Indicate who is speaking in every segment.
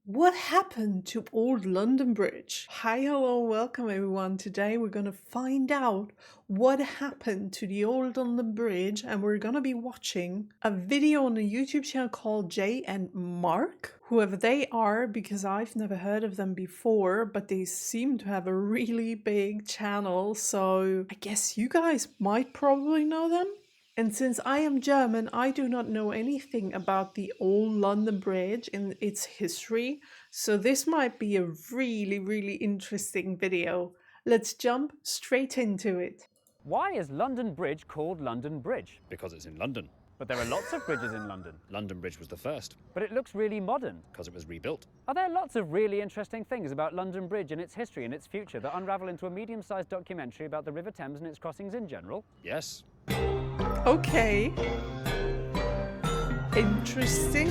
Speaker 1: What happened to Old London Bridge? Hi, hello, welcome everyone. Today we're gonna find out what happened to the Old London Bridge, and we're gonna be watching a video on a YouTube channel called Jay and Mark, whoever they are, because I've never heard of them before, but they seem to have a really big channel, so I guess you guys might probably know them. And since I am German, I do not know anything about the old London Bridge and its history, so this might be a really interesting video. Let's jump straight into it.
Speaker 2: Why is London Bridge called London Bridge?
Speaker 3: Because it's in London.
Speaker 2: But there are lots of bridges in London.
Speaker 3: London Bridge was the first,
Speaker 2: But it looks really modern.
Speaker 3: because it was rebuilt.
Speaker 2: Are there lots of really interesting things about London Bridge and its history and its future that unravel into a medium-sized documentary about the River Thames and its crossings in general?
Speaker 3: Yes.
Speaker 1: Okay. Interesting.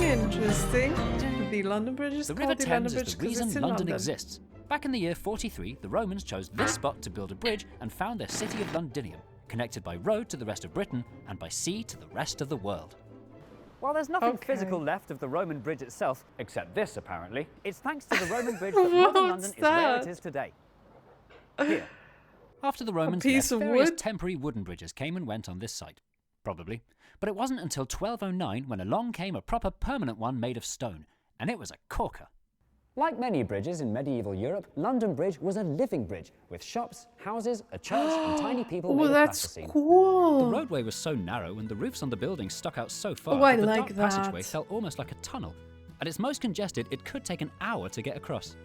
Speaker 1: The London Bridge is
Speaker 4: The
Speaker 1: called
Speaker 4: River
Speaker 1: the London
Speaker 4: Thames
Speaker 1: Bridge
Speaker 4: is the
Speaker 1: because
Speaker 4: reason
Speaker 1: it's in
Speaker 4: London
Speaker 1: London.
Speaker 4: exists. Back in the year 43, the Romans chose this spot to build a bridge and found their city of Londinium, connected by road to the rest of Britain and by sea to the rest of the world.
Speaker 2: While there's nothing
Speaker 1: Okay.
Speaker 2: physical left of the Roman bridge itself, except this apparently, it's thanks to the Roman bridge that modern London is where it
Speaker 1: that?
Speaker 2: is today. Here.
Speaker 4: After the Romans
Speaker 1: piece
Speaker 4: left,
Speaker 1: of
Speaker 4: various
Speaker 1: wood?
Speaker 4: temporary wooden bridges came and went on this site. Probably. But it wasn't until 1209 when along came a proper permanent one made of stone, and it was a corker.
Speaker 2: Like many bridges in medieval Europe, London Bridge was a living bridge with shops, houses, a church, and tiny people made
Speaker 1: Oh,
Speaker 2: of
Speaker 1: that's
Speaker 2: plasticine.
Speaker 4: The
Speaker 1: cool.
Speaker 4: roadway was so narrow and the roofs on the buildings stuck out so far
Speaker 1: Oh, I
Speaker 4: that the
Speaker 1: like
Speaker 4: dark passageway
Speaker 1: that.
Speaker 4: felt almost like a tunnel. At its most congested, it could take an hour to get across.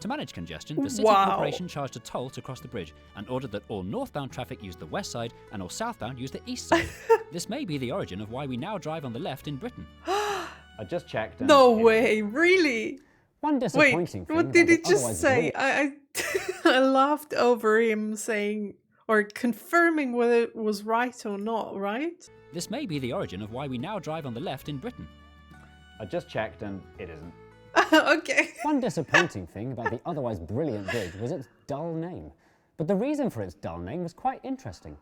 Speaker 4: To manage congestion, the city
Speaker 1: Wow.
Speaker 4: corporation charged a toll to cross the bridge and ordered that all northbound traffic use the west side and all southbound use the east side. This may be the origin of why we now drive on the left in Britain.
Speaker 2: I just checked. and
Speaker 1: No
Speaker 2: it-
Speaker 1: way, really?
Speaker 2: One
Speaker 1: Wait,
Speaker 2: disappointing thing
Speaker 1: what did
Speaker 2: about
Speaker 1: he
Speaker 2: the
Speaker 1: just
Speaker 2: otherwise
Speaker 1: say?
Speaker 2: brilliant-
Speaker 1: I laughed over him saying or confirming whether it was right or not, right?
Speaker 4: This may be the origin of why we now drive on the left in Britain.
Speaker 2: I just checked and it isn't.
Speaker 1: Okay.
Speaker 5: One disappointing thing about the otherwise brilliant bridge was its dull name. But the reason for its dull name was quite interesting.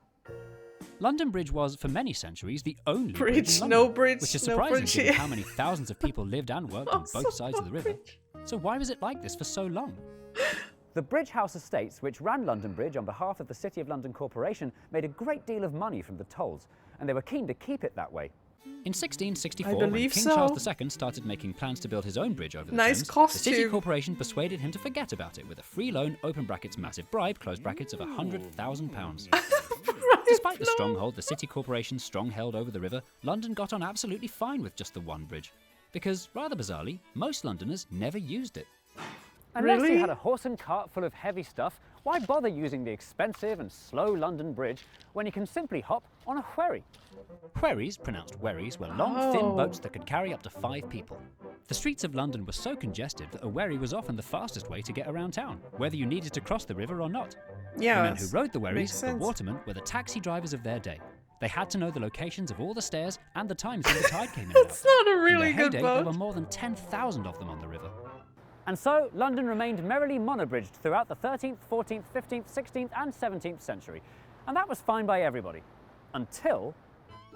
Speaker 4: London Bridge was, for many centuries, the only
Speaker 1: Bridge,
Speaker 4: in
Speaker 1: no
Speaker 4: London,
Speaker 1: bridge,
Speaker 4: which is
Speaker 1: no
Speaker 4: surprising
Speaker 1: bridge
Speaker 4: given
Speaker 1: here.
Speaker 4: how many thousands of people lived and worked on
Speaker 1: Also
Speaker 4: both sides of the
Speaker 1: no
Speaker 4: river.
Speaker 1: bridge.
Speaker 4: So why was it like this for so long?
Speaker 2: The Bridge House Estates, which ran London Bridge on behalf of the City of London Corporation, made a great deal of money from the tolls, and they were keen to keep it that way.
Speaker 4: In 1664,
Speaker 1: I
Speaker 4: when
Speaker 1: believe
Speaker 4: King
Speaker 1: so.
Speaker 4: Charles II started making plans to build his own bridge over the
Speaker 1: Nice
Speaker 4: Thames, the City
Speaker 1: costume.
Speaker 4: Corporation persuaded him to forget about it with a free loan, open brackets, massive bribe, close brackets, of £100,000. Despite the stronghold the City Corporation's strong held over the river, London got on absolutely fine with just the one bridge. Because, rather bizarrely, most Londoners never used it.
Speaker 2: Unless
Speaker 1: Really?
Speaker 2: you had a horse and cart full of heavy stuff, why bother using the expensive and slow London Bridge when you can simply hop on a wherry?
Speaker 4: Wherries, pronounced wherries, were long,
Speaker 1: Oh.
Speaker 4: thin boats that could carry up to 5 people. The streets of London were so congested that a wherry was often the fastest way to get around town, whether you needed to cross the river or not.
Speaker 1: Yeah.
Speaker 4: The men who rode the
Speaker 1: makes
Speaker 4: wherries, the
Speaker 1: sense.
Speaker 4: watermen, were the taxi drivers of their day. They had to know the locations of all the stairs and the times when the tide came in and out.
Speaker 1: It's not a
Speaker 4: In
Speaker 1: really
Speaker 4: their
Speaker 1: good
Speaker 4: heyday, there
Speaker 1: boat.
Speaker 4: were more than 10,000 of them on the river.
Speaker 2: And so, London remained merrily monobridged throughout the 13th, 14th, 15th, 16th and 17th century. And that was fine by everybody. Until...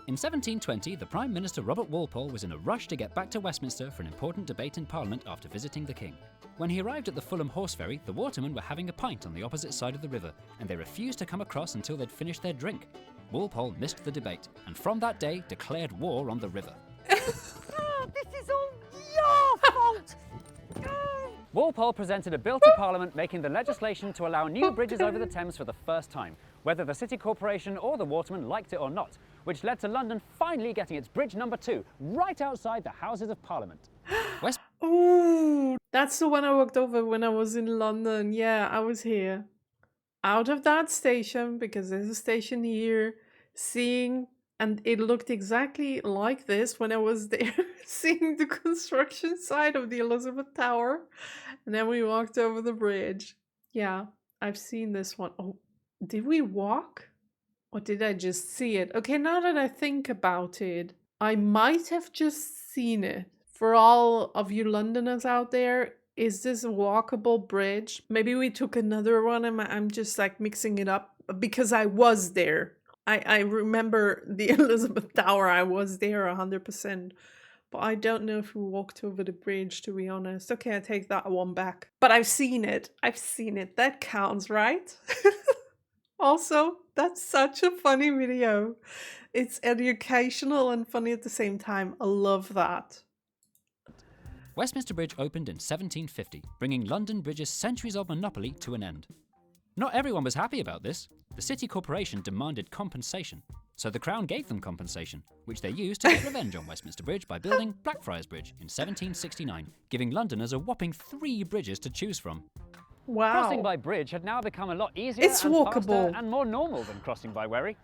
Speaker 4: In 1720, the Prime Minister Robert Walpole was in a rush to get back to Westminster for an important debate in Parliament after visiting the King. When he arrived at the Fulham Horse Ferry, the watermen were having a pint on the opposite side of the river, and they refused to come across until they'd finished their drink. Walpole missed the debate, and from that day declared war on the river.
Speaker 2: This is all your fault! Walpole presented a bill to Parliament making the legislation to allow new bridges over the Thames for the first time, whether the City Corporation or the watermen liked it or not, which led to London finally getting its bridge number 2 right outside the Houses of Parliament.
Speaker 4: West
Speaker 1: Ooh, that's the one I walked over when I was in London. Yeah, I was here. Out of that station, because there's a station here, seeing, and it looked exactly like this when I was there, seeing the construction site of the Elizabeth Tower. And then we walked over the bridge. Yeah, I've seen this one. Oh, did we walk? Or did I just see it? Okay, now that I think about it, I might have just seen it. For all of you Londoners out there, is this a walkable bridge? Maybe we took another one and I'm just like mixing it up because I was there. I remember the Elizabeth Tower. I was there 100%. But I don't know if we walked over the bridge, to be honest. Okay, I take that one back. But I've seen it. I've seen it. That counts, right? Also, that's such a funny video. It's educational and funny at the same time. I love that.
Speaker 4: Westminster Bridge opened in 1750, bringing London Bridge's centuries of monopoly to an end. Not everyone was happy about this. The City Corporation demanded compensation, so the Crown gave them compensation, which they used to get revenge on Westminster Bridge by building Blackfriars Bridge in 1769, giving Londoners a whopping 3 bridges to choose from.
Speaker 1: Wow.
Speaker 2: Crossing by bridge had now become a lot easier
Speaker 1: It's
Speaker 2: and
Speaker 1: walkable.
Speaker 2: faster and more normal than crossing by wherry.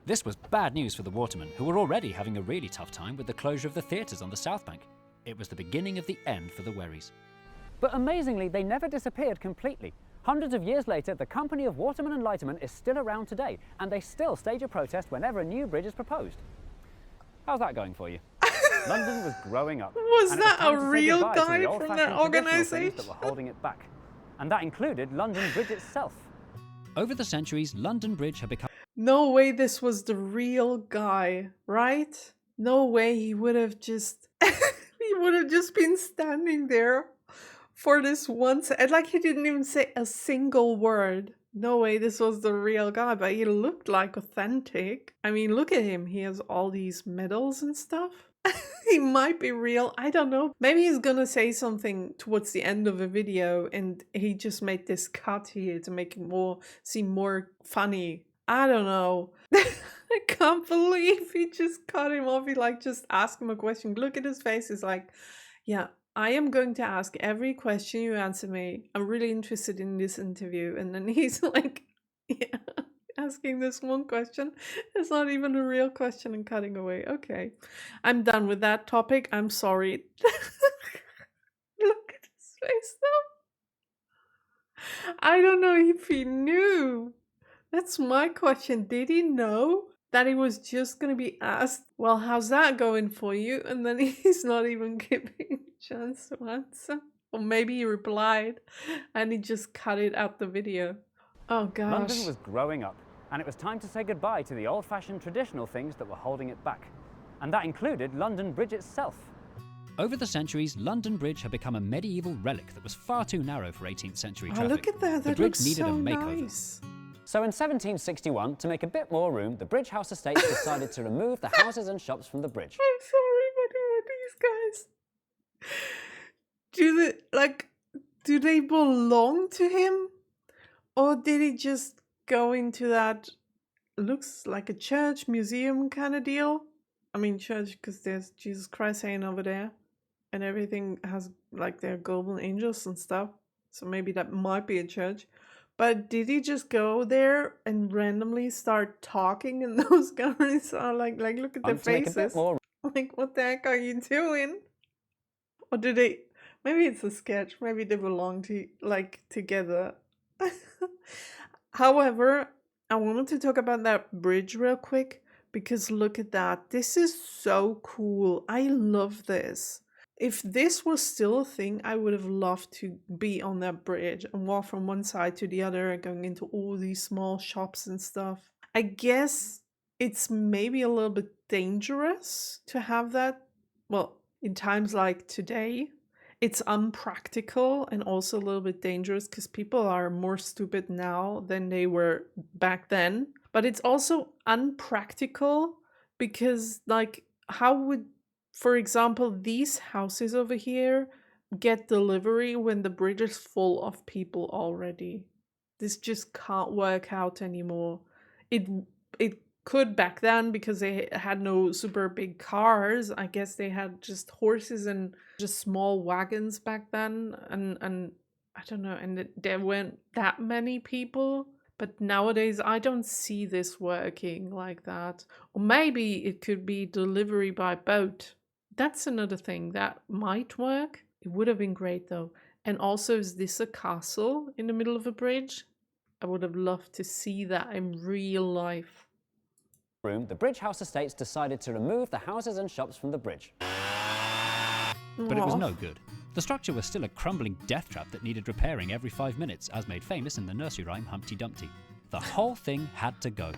Speaker 4: This was bad news for the watermen, who were already having a really tough time with the closure of the theatres on the South Bank. It was the beginning of the end for the wherries.
Speaker 2: But amazingly, they never disappeared completely. Hundreds of years later, the company of watermen and lightermen is still around today, and they still stage a protest whenever a new bridge is proposed. How's that going for you? London was growing up.
Speaker 1: Was
Speaker 2: and it
Speaker 1: that
Speaker 2: time
Speaker 1: a
Speaker 2: to say
Speaker 1: real
Speaker 2: goodbye to
Speaker 1: guy
Speaker 2: the
Speaker 1: from
Speaker 2: old-fashioned
Speaker 1: that
Speaker 2: traditional things
Speaker 1: organisation?
Speaker 2: that were holding it back. And that included London Bridge itself.
Speaker 4: Over the centuries, London Bridge had become
Speaker 1: No way this was the real guy, right? No way he would have just he would have just been standing there for this once. And like he didn't even say a single word. No way this was the real guy, but he looked like authentic. I mean, look at him. He has all these medals and stuff. He might be real. I don't know. Maybe he's gonna say something towards the end of the video and he just made this cut here to make it seem more funny. I don't know. I can't believe he just cut him off. He like just asked him a question. Look at his face. He's like, yeah, I am going to ask every question you answer me. I'm really interested in this interview. And then he's like, yeah, asking this one question. It's not even a real question and cutting away. Okay, I'm done with that topic. I'm sorry. Look at his face though. I don't know if he knew. That's my question. Did he know that he was just going to be asked, well, how's that going for you? And then he's not even giving a chance to answer. Or maybe he replied and he just cut it out the video. Oh gosh.
Speaker 2: London was growing up, and it was time to say goodbye to the old-fashioned traditional things that were holding it back. And that included London Bridge itself.
Speaker 4: Over the centuries, London Bridge had become a medieval relic that was far too narrow for 18th century
Speaker 1: Oh,
Speaker 4: traffic.
Speaker 1: look at that.
Speaker 4: The
Speaker 1: That
Speaker 4: bridge
Speaker 1: looks
Speaker 4: needed
Speaker 1: so
Speaker 4: a makeover.
Speaker 1: nice.
Speaker 2: So in 1761, to make a bit more room, the Bridge House Estates decided to remove the houses and shops from the bridge.
Speaker 1: I'm sorry, but who are these guys? Do they belong to him? Or did he just go into that, looks like a church, museum kind of deal? I mean church because there's Jesus Christ hanging over there. And everything has like their golden angels and stuff. So maybe that might be a church. But did he just go there and randomly start talking and those guys are like look at their
Speaker 2: To make a bit
Speaker 1: faces.
Speaker 2: more
Speaker 1: Like, what the heck are you doing? Or do they, maybe it's a sketch, maybe they belong to, like, together. However, I wanted to talk about that bridge real quick because look at that. This is so cool. I love this. If this was still a thing, I would have loved to be on that bridge and walk from one side to the other, going into all these small shops and stuff. I guess it's maybe a little bit dangerous to have that. Well, in times like today, it's unpractical and also a little bit dangerous because people are more stupid now than they were back then. But it's also unpractical because, like, how would, for example, these houses over here get delivery when the bridge is full of people already? This just can't work out anymore. It could back then because they had no super big cars. I guess they had just horses and just small wagons back then, and I don't know, and there weren't that many people. But nowadays, I don't see this working like that. Or maybe it could be delivery by boat. That's another thing that might work. It would have been great though. And also, is this a castle in the middle of a bridge? I would have loved to see that in real life.
Speaker 2: room, the Bridge House Estates decided to remove the houses and shops from the bridge.
Speaker 4: But it was
Speaker 1: Aw.
Speaker 4: no good. The structure was still a crumbling death trap that needed repairing every 5 minutes, as made famous in the nursery rhyme Humpty Dumpty. The whole thing had to go.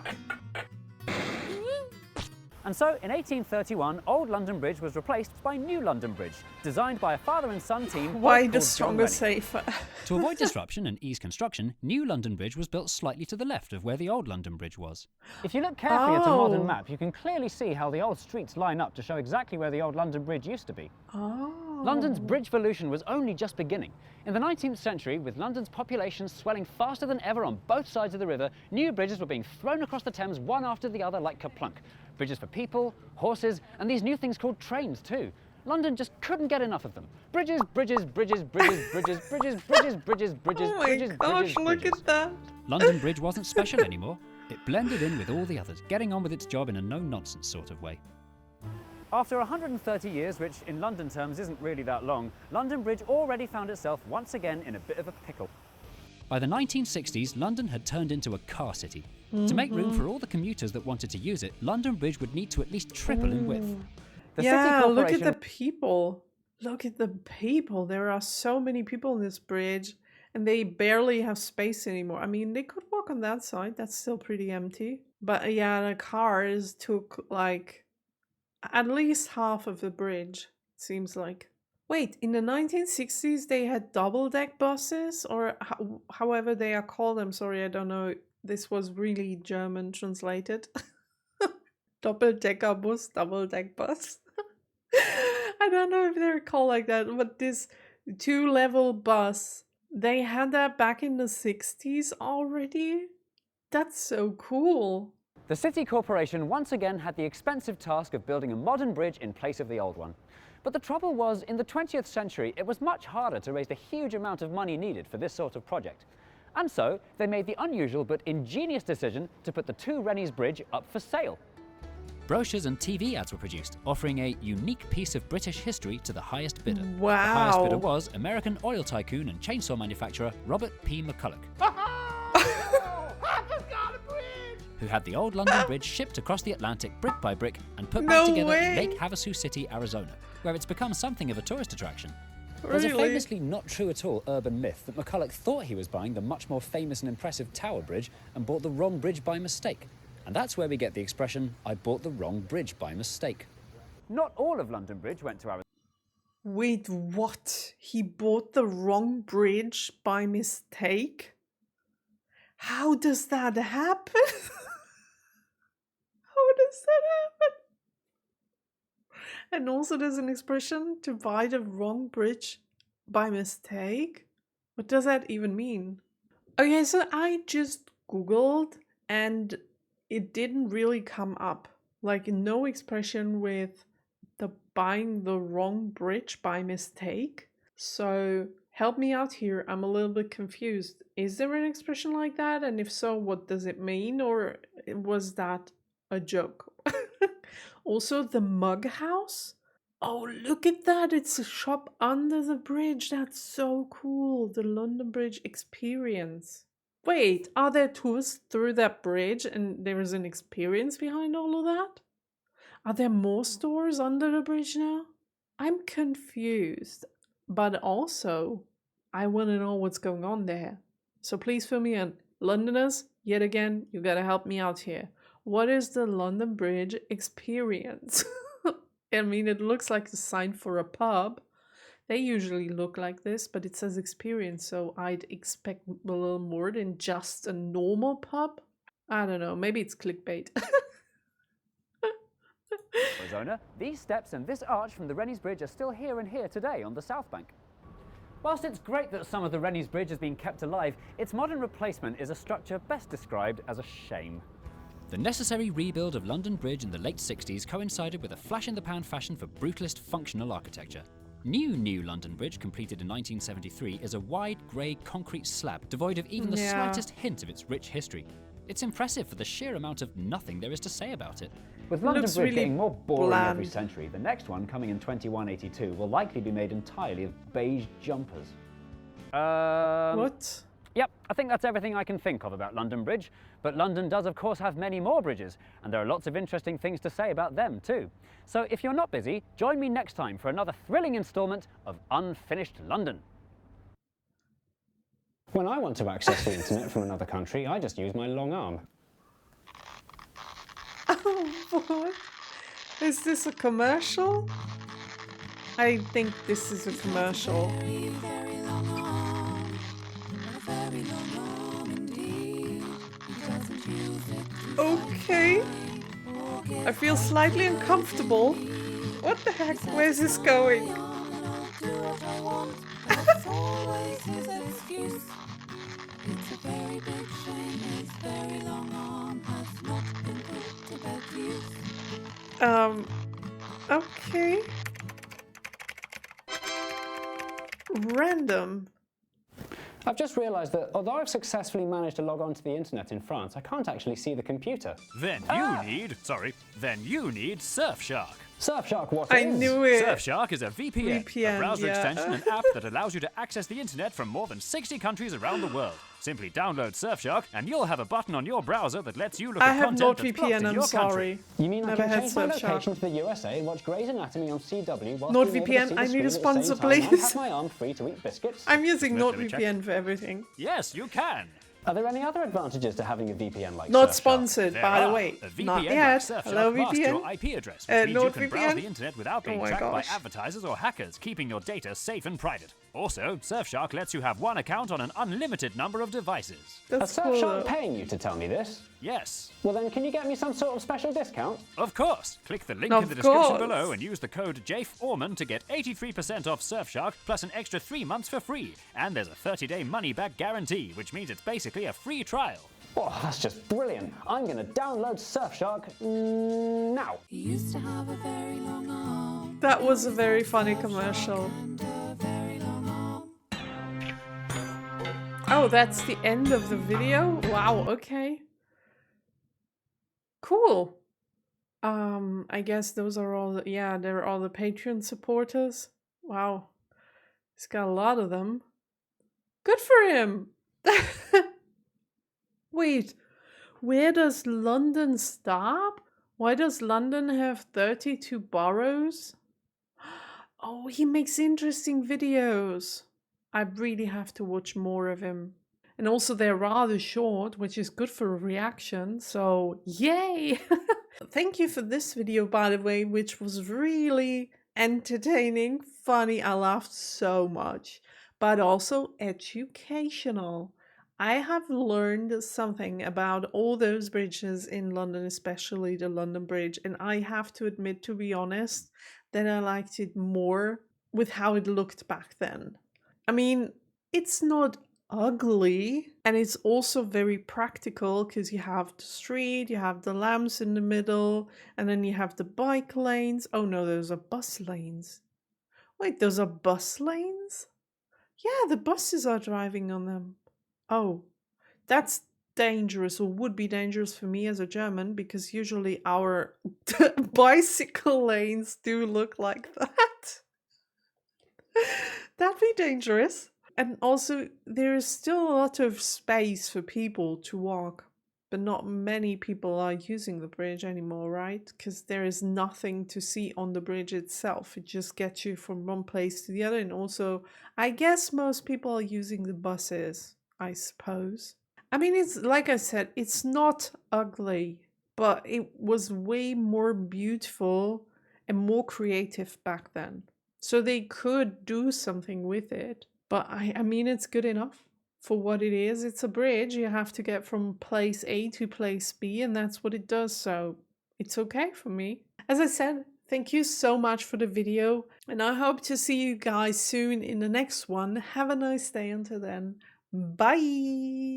Speaker 2: And so, in 1831, Old London Bridge was replaced by New London Bridge, designed by a father and son team.
Speaker 1: Why
Speaker 2: both
Speaker 1: the
Speaker 2: called John
Speaker 1: stronger
Speaker 2: Rennie.
Speaker 1: safer?
Speaker 4: To avoid disruption and ease construction, New London Bridge was built slightly to the left of where the old London Bridge was.
Speaker 2: If you look carefully at a modern
Speaker 1: Oh.
Speaker 2: map, you can clearly see how the old streets line up to show exactly where the old London Bridge used to be.
Speaker 1: Oh.
Speaker 2: London's bridgevolution was only just beginning. In the 19th century, with London's population swelling faster than ever on both sides of the river, new bridges were being thrown across the Thames one after the other like Kaplunk. Bridges for people, horses, and these new things called trains too. London just couldn't get enough of them. Bridges, bridges, bridges, bridges, bridges, bridges, bridges, bridges, bridges,
Speaker 1: Oh my
Speaker 2: bridges,
Speaker 1: gosh,
Speaker 2: bridges,
Speaker 1: look
Speaker 2: bridges.
Speaker 1: at that.
Speaker 4: London Bridge wasn't special anymore. It blended in with all the others, getting on with its job in a no-nonsense sort of way.
Speaker 2: After 130 years, which in London terms isn't really that long, London Bridge already found itself once again in a bit of a pickle.
Speaker 4: By the 1960s, London had turned into a car city. To make room for all the commuters that wanted to use it, London Bridge would need to at least triple in width.
Speaker 2: The City
Speaker 1: Yeah, look at
Speaker 2: Corporation
Speaker 1: the people. Look at the people. There are so many people on this bridge, and they barely have space anymore. I mean, they could walk on that side. That's still pretty empty. But yeah, the cars took like at least half of the bridge, it seems like. Wait, in the 1960s they had double-deck buses, or however they are called. I'm sorry, I don't know. This was really German translated. Doppeldecker bus, double-deck bus. I don't know if they're called like that, but this two-level bus, they had that back in the 60s already. That's so cool.
Speaker 2: The City Corporation once again had the expensive task of building a modern bridge in place of the old one. But the trouble was, in the 20th century, it was much harder to raise the huge amount of money needed for this sort of project. And so, they made the unusual but ingenious decision to put the Two Rennies Bridge up for sale.
Speaker 4: Brochures and TV ads were produced, offering a unique piece of British history to the highest bidder. The
Speaker 1: Wow.
Speaker 4: highest bidder was American oil tycoon and chainsaw manufacturer Robert P. McCulloch, who had the old London Bridge shipped across the Atlantic brick by brick and put back
Speaker 1: No
Speaker 4: together
Speaker 1: way.
Speaker 4: in Lake Havasu City, Arizona, where it's become something of a tourist attraction. There's a
Speaker 1: Really?
Speaker 4: famously not true at all urban myth that McCulloch thought he was buying the much more famous and impressive Tower Bridge and bought the wrong bridge by mistake. And that's where we get the expression, I bought the wrong bridge by mistake.
Speaker 2: Not all of London Bridge went to Arizona.
Speaker 1: Wait, what? He bought the wrong bridge by mistake? How does that happen? How does that happen? And also there's an expression to buy the wrong bridge by mistake? What does that even mean? Okay, so I just Googled and it didn't really come up. Like no expression with the buying the wrong bridge by mistake. So help me out here. I'm a little bit confused. Is there an expression like that? And if so, what does it mean? Or was that a joke? Also, the Mug House. Oh, look at that. It's a shop under the bridge. That's so cool. The London Bridge experience. Wait, are there tours through that bridge and there is an experience behind all of that? Are there more stores under the bridge now? I'm confused, but also I want to know what's going on there. So please fill me in. Londoners, yet again, you gotta help me out here. What is the London Bridge experience? I mean, it looks like a sign for a pub. They usually look like this, but it says experience, so I'd expect a little more than just a normal pub. I don't know, maybe it's clickbait.
Speaker 2: Arizona, these steps and this arch from the Rennies Bridge are still here and here today on the South Bank. Whilst it's great that some of the Rennies Bridge has been kept alive, its modern replacement is a structure best described as a shame.
Speaker 4: The necessary rebuild of London Bridge in the late 60s coincided with a flash-in-the-pan fashion for brutalist functional architecture. New London Bridge, completed in 1973, is a wide grey concrete slab devoid of even the
Speaker 1: Yeah.
Speaker 4: slightest hint of its rich history. It's impressive for the sheer amount of nothing there is to say about it.
Speaker 2: With London
Speaker 1: Looks
Speaker 2: Bridge
Speaker 1: really
Speaker 2: getting more boring every
Speaker 1: bland.
Speaker 2: century, the next one, coming in 2182, will likely be made entirely of beige jumpers.
Speaker 1: What?
Speaker 2: Yep, I think that's everything I can think of about London Bridge. But London does, of course, have many more bridges, and there are lots of interesting things to say about them, too. So if you're not busy, join me next time for another thrilling instalment of Unfinished London.
Speaker 5: When I want to access the internet from another country, I just use my long arm.
Speaker 1: Oh, what? Is this a commercial? I think this is a commercial. Okay. I feel slightly uncomfortable. What the heck? Where's this going? Okay. Random.
Speaker 5: I've just realised that although I've successfully managed to log on to the internet in France, I can't actually see the computer.
Speaker 2: Then you need Surfshark.
Speaker 5: Surfshark, what
Speaker 1: I
Speaker 5: is?
Speaker 1: knew it.
Speaker 2: Surfshark is a VPN,
Speaker 1: VPN,
Speaker 2: a browser
Speaker 1: yeah.
Speaker 2: extension and app that allows you to access the internet from more than 60 countries around the world. Simply download Surfshark and you'll have a button on your browser that lets you look
Speaker 1: I
Speaker 2: at
Speaker 1: have
Speaker 2: content that's blocked
Speaker 1: NordVPN,
Speaker 2: in
Speaker 1: I'm
Speaker 2: your country.
Speaker 1: sorry.
Speaker 5: You mean I
Speaker 1: Never
Speaker 5: can
Speaker 1: had
Speaker 5: change my
Speaker 1: Surfshark.
Speaker 5: location to the USA, watch Grey's Anatomy on CW whilst
Speaker 1: NordVPN,
Speaker 5: being able to see the
Speaker 1: I need a
Speaker 5: screen at the
Speaker 1: sponsor,
Speaker 5: same time and
Speaker 1: please.
Speaker 5: have my arm free to eat biscuits?
Speaker 1: I'm using
Speaker 2: Let me check.
Speaker 1: NordVPN for everything.
Speaker 2: Yes, you can.
Speaker 5: Are there any other advantages to having a VPN like
Speaker 1: Not
Speaker 5: Surfshark?
Speaker 1: sponsored,
Speaker 2: There
Speaker 1: by the
Speaker 2: are.
Speaker 1: way.
Speaker 2: A VPN
Speaker 1: Not
Speaker 2: like
Speaker 1: yet.
Speaker 2: Surfshark
Speaker 1: Hello,
Speaker 2: masks
Speaker 1: VPN.
Speaker 2: your IP address, which means you can browse
Speaker 1: NordVPN.
Speaker 2: the internet without being
Speaker 1: Oh my
Speaker 2: tracked by
Speaker 1: gosh.
Speaker 2: advertisers or hackers, keeping your data safe and private. Also, Surfshark lets you have one account on an unlimited number of devices.
Speaker 1: That's
Speaker 5: Is
Speaker 1: cool.
Speaker 5: Surfshark
Speaker 1: though.
Speaker 5: paying you to tell me this?
Speaker 2: Yes,
Speaker 5: Well then, can you get me some sort of special discount?
Speaker 2: of course. Click the link
Speaker 1: Of
Speaker 2: in the description
Speaker 1: course.
Speaker 2: below and use the code JAFE to get 83% off Surfshark plus an extra 3 months for free. And there's a 30-day money-back guarantee, which means it's basically a free trial.
Speaker 5: Oh, that's just brilliant. I'm going to download Surfshark now.
Speaker 1: That was a very funny commercial. Oh, that's the end of the video? Wow, okay. Cool. I guess those are all the, yeah, they're all the Patreon supporters. Wow. He's got a lot of them. Good for him. Wait, where does London stop? Why does London have 32 boroughs? Oh, he makes interesting videos. I really have to watch more of him. And also they're rather short, which is good for a reaction, so yay! Thank you for this video, by the way, which was really entertaining, funny. I laughed so much, but also educational. I have learned something about all those bridges in London, especially the London Bridge, and I have to admit, to be honest, that I liked it more with how it looked back then. I mean, it's not ugly, and it's also very practical because you have the street, you have the lamps in the middle, and then you have the bike lanes. Oh no, those are bus lanes. Wait, those are bus lanes? Yeah, the buses are driving on them. Oh, that's dangerous, or would be dangerous for me as a German, because usually our bicycle lanes do look like that. That'd be dangerous. And also, there is still a lot of space for people to walk, but not many people are using the bridge anymore, right? Because there is nothing to see on the bridge itself. It just gets you from one place to the other. And also, I guess most people are using the buses, I suppose. I mean, it's like I said, it's not ugly, but it was way more beautiful and more creative back then. So they could do something with it. But I mean, it's good enough for what it is. It's a bridge. You have to get from place A to place B, and that's what it does. So it's okay for me. As I said, thank you so much for the video, and I hope to see you guys soon in the next one. Have a nice day until then. Bye!